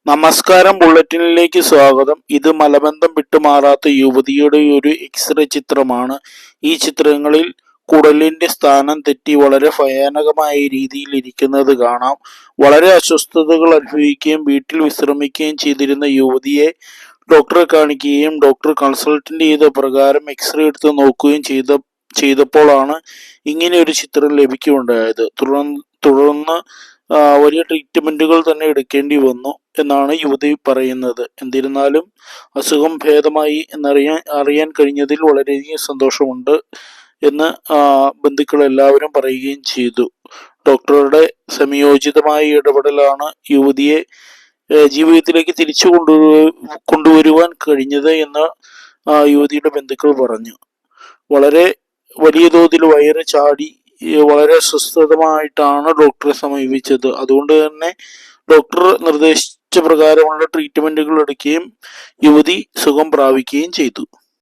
നമസ്കാരം, ബുള്ളറ്റിനിലേക്ക് സ്വാഗതം. ഇത് മലബന്ധം വിട്ടുമാറാത്ത യുവതിയുടെ ഒരു എക്സ്റേ ചിത്രമാണ്. ഈ ചിത്രങ്ങളിൽ കുടലിന്റെ സ്ഥാനം തെറ്റി വളരെ ഭയാനകമായ രീതിയിൽ ഇരിക്കുന്നത് കാണാം. വളരെ അസ്വസ്ഥതകൾ അനുഭവിക്കുകയും വീട്ടിൽ വിശ്രമിക്കുകയും ചെയ്തിരുന്ന യുവതിയെ ഡോക്ടറെ കാണിക്കുകയും ഡോക്ടർ കൺസൾട്ടന്റ് ചെയ്ത പ്രകാരം എക്സ്റേ എടുത്ത് നോക്കുകയും ചെയ്തപ്പോഴാണ് ഇങ്ങനെ ഒരു ചിത്രം ലഭിക്കുകയുണ്ടായത്. തുടർന്ന് വലിയ ട്രീറ്റ്മെന്റുകൾ തന്നെ എടുക്കേണ്ടി വന്നു എന്നാണ് യുവതി പറയുന്നത്. എന്നിരുന്നാലും അസുഖം ഭേദമായി അറിയാൻ കഴിഞ്ഞതിൽ വളരെയധികം സന്തോഷമുണ്ട് എന്ന് ബന്ധുക്കൾ എല്ലാവരും പറയുകയും ചെയ്തു. ഡോക്ടറുടെ സംയോജിതമായ ഇടപെടലാണ് യുവതിയെ ജീവിതത്തിലേക്ക് തിരിച്ചു കൊണ്ടുവരുവാൻ കഴിഞ്ഞത് എന്ന് യുവതിയുടെ ബന്ധുക്കൾ പറഞ്ഞു. വളരെ വലിയ തോതിൽ വയറ് ചാടി വളരെ അസ്വസ്ഥമായിട്ടാണ് ഡോക്ടറെ സമീപിച്ചത്. അതുകൊണ്ട് തന്നെ ഡോക്ടർ നിർദ്ദേശിച്ച പ്രകാരമുള്ള ട്രീറ്റ്മെന്റുകൾ എടുക്കുകയും യുവതി സുഖം പ്രാപിക്കുകയും ചെയ്തു.